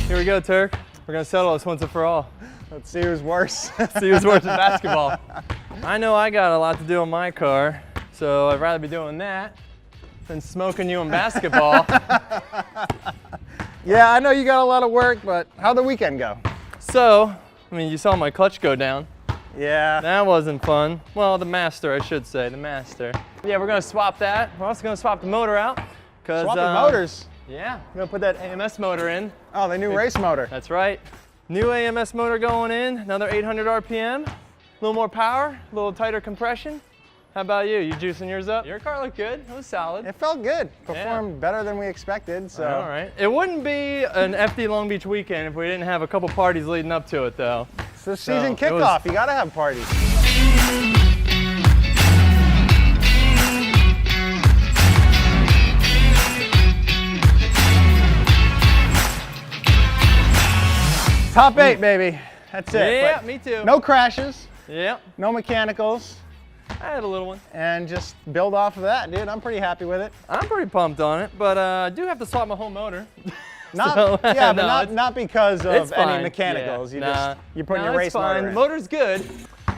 Here we go, Tuerck. We're gonna settle this once and for all. Let's see who's worse. See who's worse at basketball. I know I got a lot to do on my car, so I'd rather be doing that than smoking you in basketball. Yeah, I know you got a lot of work, but how'd the weekend go? So, I mean, you saw my clutch go down. Yeah. That wasn't fun. Well, the master, I should say, the master. Yeah, we're gonna swap that. We're also gonna swap the motor out. Swap the motors? Yeah, we're gonna put that AMS motor in. Oh, the new race motor. That's right. New AMS motor going in, another 800 RPM. A little more power, a little tighter compression. How about you? You juicing yours up? Your car looked good. It was solid. It felt good. Performed better than we expected. So. All right. It wouldn't be an FD Long Beach weekend if we didn't have a couple parties leading up to it, though. It's the season kickoff. You got to have parties. Top 8, baby. That's it. Yeah, but me too. No crashes. Yeah. No mechanicals. I had a little one. And just build off of that, dude. I'm pretty happy with it. I'm pretty pumped on it, but I do have to swap my whole motor. Not, so, yeah, but not because of any mechanicals. Yeah. You're putting your race motor in. The motor's good.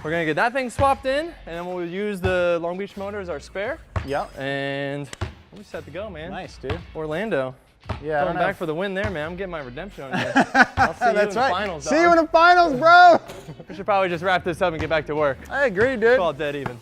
We're gonna get that thing swapped in, and then we'll use the Long Beach motor as our spare. Yep. And we're set to go, man. Nice, dude. Orlando. Yeah, going back for the win there, man. I'm getting my redemption on you. I'll see you in the finals, dog. See you in the finals, bro. We should probably just wrap this up and get back to work. I agree, dude. Call it dead even.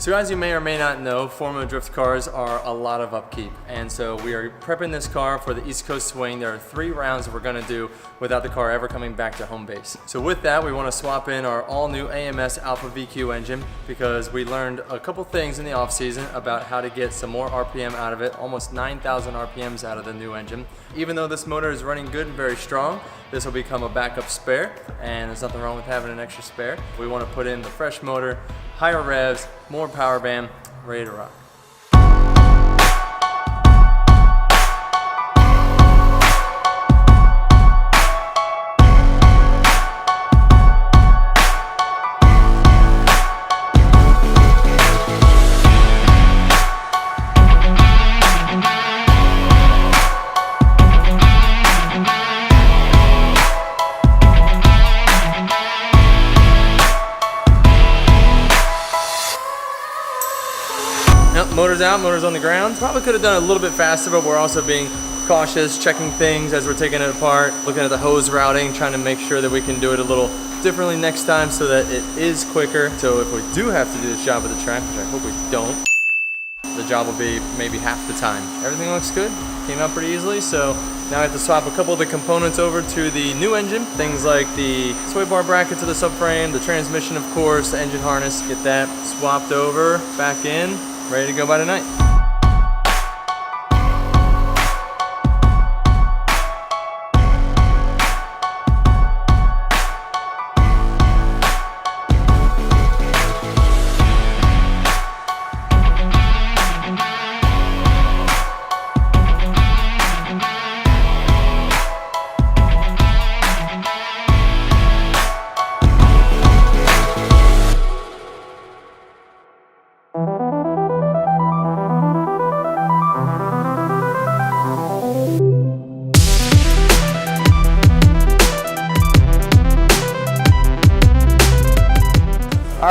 So as you may or may not know, Formula Drift cars are a lot of upkeep. And so we are prepping this car for the East Coast swing. There are 3 rounds that we're gonna do without the car ever coming back to home base. So with that, we wanna swap in our all new AMS Alpha VQ engine because we learned a couple things in the off season about how to get some more RPM out of it, almost 9,000 RPMs out of the new engine. Even though this motor is running good and very strong, this will become a backup spare, and there's nothing wrong with having an extra spare. We wanna put in the fresh motor, higher revs, more power band, ready to rock. Motor's out, motor's on the ground. Probably could have done it a little bit faster, but we're also being cautious, checking things as we're taking it apart, looking at the hose routing, trying to make sure that we can do it a little differently next time so that it is quicker. So if we do have to do this job at the track, which I hope we don't, the job will be maybe half the time. Everything looks good, came out pretty easily, so now I have to swap a couple of the components over to the new engine. Things like the sway bar bracket to the subframe, the transmission of course, the engine harness, get that swapped over, back in, ready to go by tonight.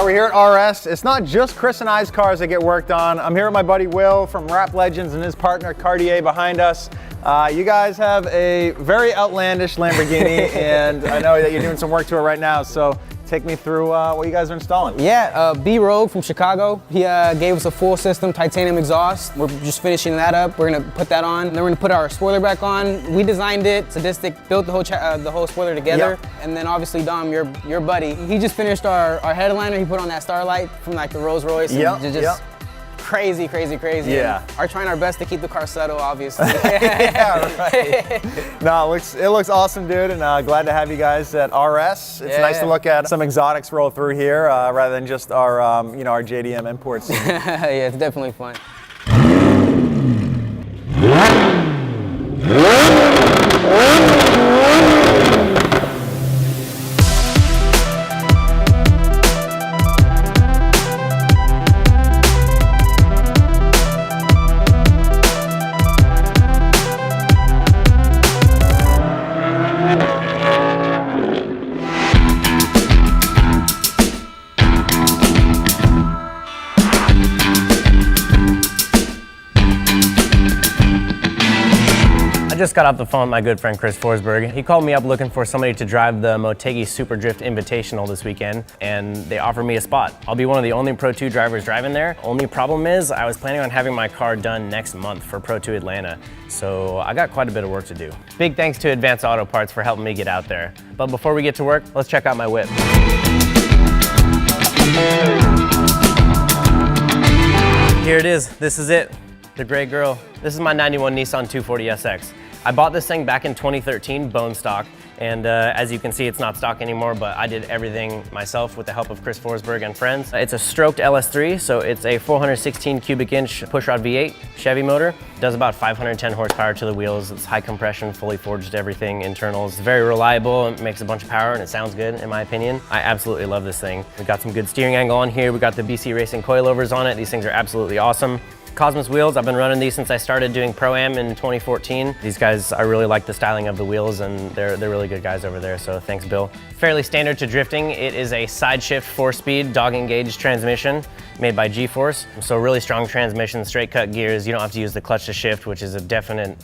We're here at RS. It's not just Chris and I's cars that get worked on. I'm here with my buddy Will from Rap Legends and his partner Cartier behind us. You guys have a very outlandish Lamborghini and I know that you're doing some work to it right now, so take me through what you guys are installing. Yeah, B-Rogue from Chicago. He gave us a full system titanium exhaust. We're just finishing that up. We're gonna put that on. Then we're gonna put our spoiler back on. We designed it. Sadistic built the whole spoiler together. Yep. And then obviously Dom, your buddy, he just finished our headliner. He put on that Starlight from like the Rolls Royce. Yep. Crazy, crazy, crazy. Yeah. Are trying our best to keep the car subtle, obviously. Yeah, right. No, it looks awesome, dude, and glad to have you guys at RS. It's nice to look at some exotics roll through here rather than just our, our JDM imports. Yeah, it's definitely fun. just got off the phone with my good friend Chris Forsberg. He called me up looking for somebody to drive the Motegi Super Drift Invitational this weekend, and they offered me a spot. I'll be one of the only Pro 2 drivers driving there. Only problem is I was planning on having my car done next month for Pro 2 Atlanta, so I got quite a bit of work to do. Big thanks to Advanced Auto Parts for helping me get out there. But before we get to work, let's check out my whip. Here it is, this is it, the gray girl. This is my 91 Nissan 240SX. I bought this thing back in 2013, bone stock, and as you can see, it's not stock anymore, but I did everything myself with the help of Chris Forsberg and friends. It's a stroked LS3, so it's a 416 cubic inch pushrod V8 Chevy motor. It does about 510 horsepower to the wheels. It's high compression, fully forged everything, internals. It's very reliable, it makes a bunch of power, and it sounds good, in my opinion. I absolutely love this thing. We got some good steering angle on here. We got the BC Racing coilovers on it. These things are absolutely awesome. Cosmos wheels, I've been running these since I started doing Pro-Am in 2014. These guys, I really like the styling of the wheels, and they're really good guys over there, so thanks, Bill. Fairly standard to drifting. It is a side shift 4-speed dog engaged transmission made by G-Force. So really strong transmission, straight cut gears. You don't have to use the clutch to shift, which is a definite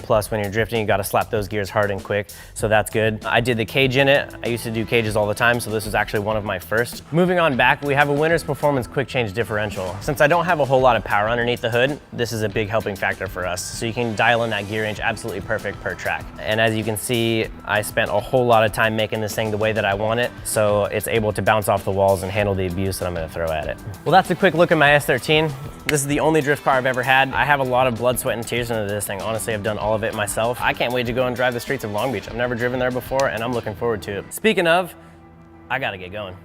plus when you're drifting. You gotta slap those gears hard and quick, so that's good. I did the cage in it. I used to do cages all the time, so this was actually one of my first. Moving on back, we have a Winters Performance quick change differential. Since I don't have a whole lot of power underneath the hood, this is a big helping factor for us. So you can dial in that gear range absolutely perfect per track. And as you can see, I spent a whole lot of time making this thing the way that I want it, so it's able to bounce off the walls and handle the abuse that I'm gonna throw at it. Well, that's a quick look at my S13. This is the only drift car I've ever had. I have a lot of blood, sweat, and tears into this thing. Honestly, I've done all of it myself. I can't wait to go and drive the streets of Long Beach. I've never driven there before, and I'm looking forward to it. Speaking of, I gotta get going.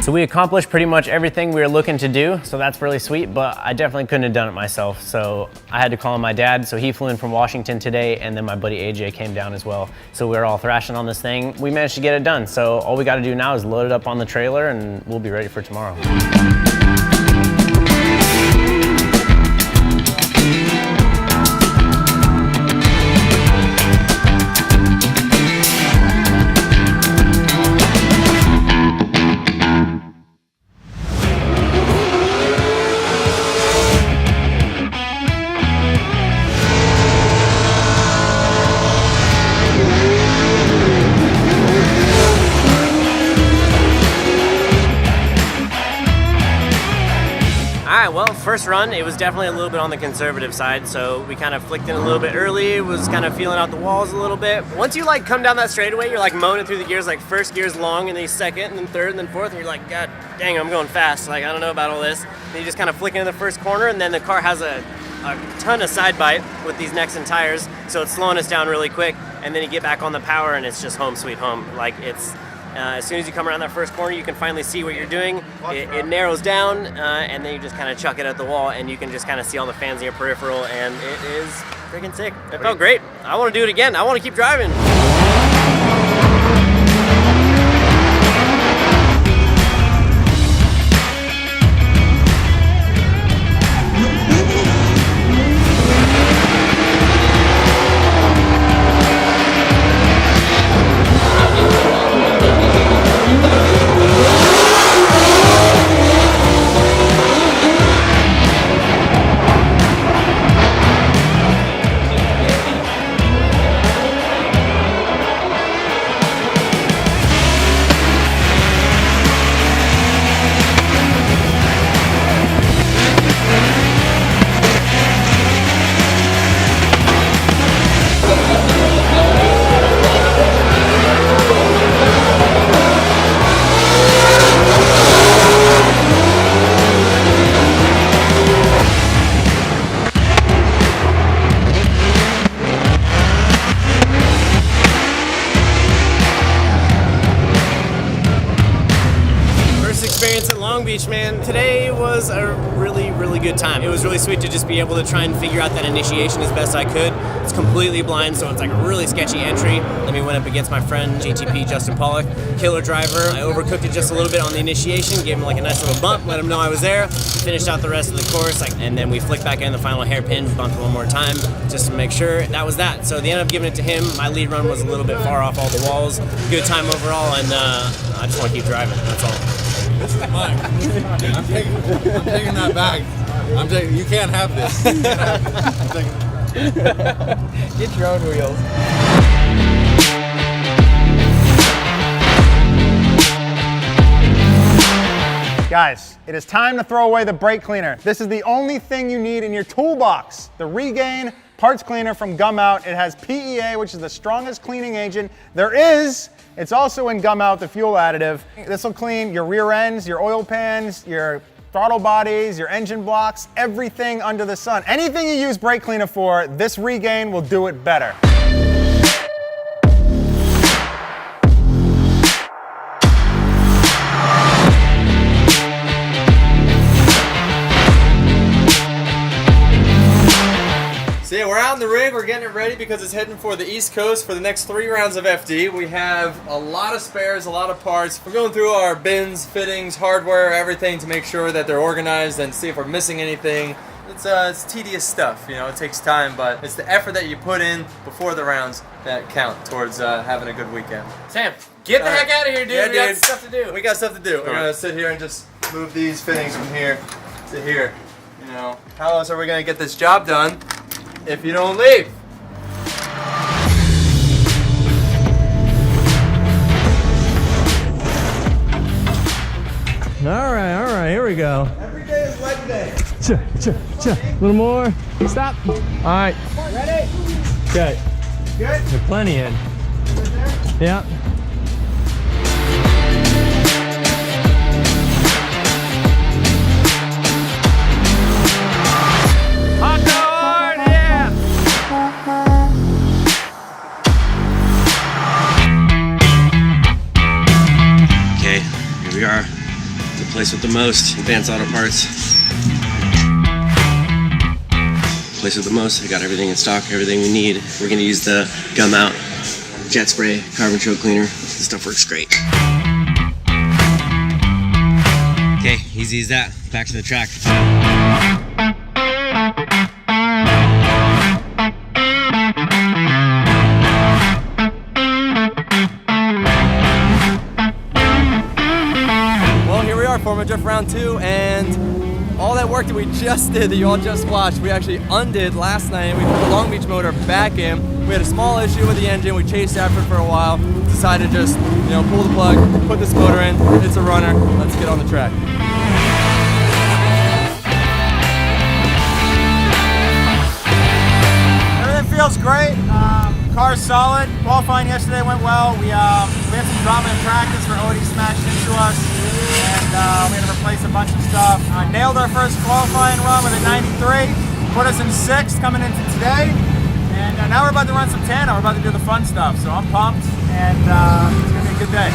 So we accomplished pretty much everything we were looking to do, so that's really sweet, but I definitely couldn't have done it myself. So I had to call my dad, so he flew in from Washington today, and then my buddy AJ came down as well. So we were all thrashing on this thing. We managed to get it done, so all we gotta do now is load it up on the trailer and we'll be ready for tomorrow. Well, first run, it was definitely a little bit on the conservative side, so we kind of flicked in a little bit early, was kind of feeling out the walls a little bit. Once you like come down that straightaway, you're like moaning through the gears, like first gear's long, and then second, and then third, and then fourth, and you're like, God dang, I'm going fast, like I don't know about all this. Then you just kind of flick into the first corner, and then the car has a ton of side bite with these Nexen tires, so it's slowing us down really quick, and then you get back on the power, and it's just home sweet home. Like it's, as soon as you come around that first corner, you can finally see what you're doing. It narrows down, and then you just kind of chuck it at the wall, and you can just kind of see all the fans in your peripheral, and it is freaking sick. It felt great. I want to do it again. I want to keep driving. experience at Long Beach, man. Today was a really, really good time. It was really sweet to just be able to try and figure out that initiation as best I could. It's completely blind, so it's like a really sketchy entry. Then we went up against my friend, JTP Justin Pollock, killer driver. I overcooked it just a little bit on the initiation, gave him like a nice little bump, let him know I was there, finished out the rest of the course, and then we flicked back in the final hairpin, bumped one more time, just to make sure that was that. So they ended up giving it to him. My lead run was a little bit far off all the walls. Good time overall, and I just want to keep driving, that's all. This is mine. I'm taking that back. You can't have this. I'm taking it. Get your own wheels. Guys, it is time to throw away the brake cleaner. This is the only thing you need in your toolbox. The Regain parts cleaner from BlackOut. It has PEA, which is the strongest cleaning agent there is. It's also in BlackOut, the fuel additive. This will clean your rear ends, your oil pans, your throttle bodies, your engine blocks, everything under the sun. Anything you use brake cleaner for, this Regain will do it better. So yeah, we're out in the rig, we're getting it ready because it's heading for the East Coast for the next 3 rounds of FD. We have a lot of spares, a lot of parts. We're going through our bins, fittings, hardware, everything to make sure that they're organized and see if we're missing anything. It's tedious stuff, you know, it takes time, but it's the effort that you put in before the rounds that count towards having a good weekend. Sam, get the heck out of here, dude. Yeah, We got stuff to do. We got stuff to do. We're gonna sit here and just move these fittings from here to here. You know, how else are we gonna get this job done if you don't leave? All right, here we go. Every day is leg day. A little more. Stop. All right. Ready? Okay. Good? There's plenty in. Good there? Yeah. Hot dog, yeah. Okay, here we are. The place with the most advanced auto parts. Place with the most. I got everything in stock, everything we need. We're gonna use the BlackOut jet spray carbon choke cleaner. This stuff works great. Okay, easy as that. Back to the track. Well, here we are, Formula Drift Round 2, and all that work that we just did, that you all just watched, we actually undid last night. We put the Long Beach motor back in. We had a small issue with the engine. We chased after it for a while. Decided to just, you know, pull the plug, put this motor in. It's a runner. Let's get on the track. Everything feels great. Car's solid. Qualifying yesterday went well. We had some drama in practice where Odie smashed into us, and we had to replace a bunch of stuff. Nailed our first qualifying run with a 93. Put us in 6th coming into today, and now we're about to run some Tana. We're about to do the fun stuff, so I'm pumped, and it's gonna be a good day.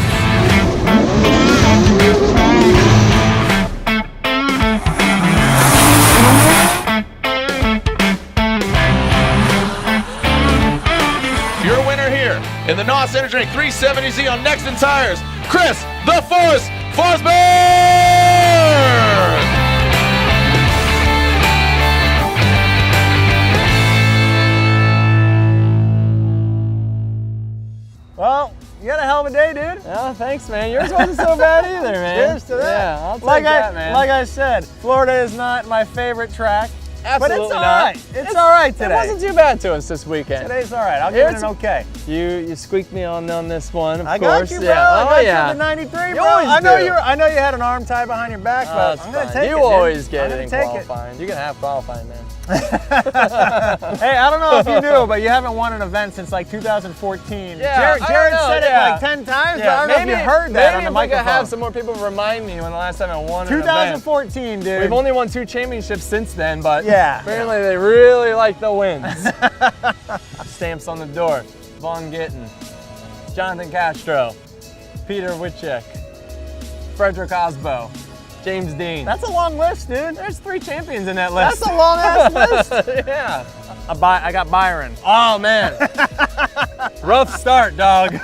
Your winner here in the NOS Energy Drink 370Z on Nexton Tires, Chris the Force Forsberg! Well, you had a hell of a day, dude. Oh, thanks, man. Yours wasn't so bad either, man. Cheers to that. Yeah, I'll take like that, man. Like I said, Florida is not my favorite track. Absolutely but it's all not. right. It's all right today. It wasn't too bad to us this weekend. Today's all right. I'll give it an okay. You squeaked me on this one, of I course. got you, bro. Yeah. I Oh, got yeah. you the 93, You bro. always I know do. you had an arm tied behind your back, but That's I'm gonna fine. take it. You dude. always get I'm it in gonna take qualifying. You can have qualifying, man. Hey, I don't know if you knew, but you haven't won an event since like 2014. Yeah, Jared I don't know, said yeah. it like 10 times, but Yeah, I don't know if you heard that on the maybe if we microphone. could have some more people remind me when the last time I won an event. 2014, dude. We've only won 2 championships since then, but Yeah. apparently they really like the wins. Stamps on the door. Vaughn Gittin, Jonathan Castro, Peter Witchek, Frederick Osbo, James Dean. That's a long list, dude. There's 3 champions in that list. That's a long ass list. Yeah. I got Byron. Oh man. Rough start, dog.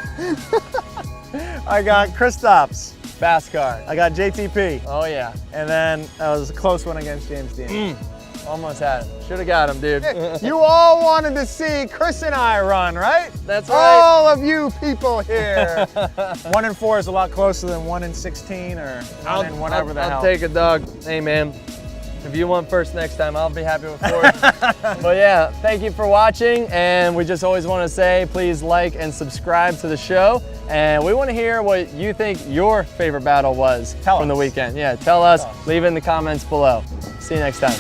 I got Kristaps. Baskar. I got JTP. Oh yeah. And then that was a close one against James Dean. Almost had him. Should have got him, dude. You all wanted to see Chris and I run, right? That's right. All of you people here. 1 and 4 is a lot closer than 1 and 16 or 1 and whatever the hell. I'll take a dog. Hey man, if you want first next time, I'll be happy with 4. But yeah, thank you for watching, and we just always want to say, please like and subscribe to the show. And we want to hear what you think your favorite battle was from the weekend. Yeah, tell us. Leave it in the comments below. See you next time.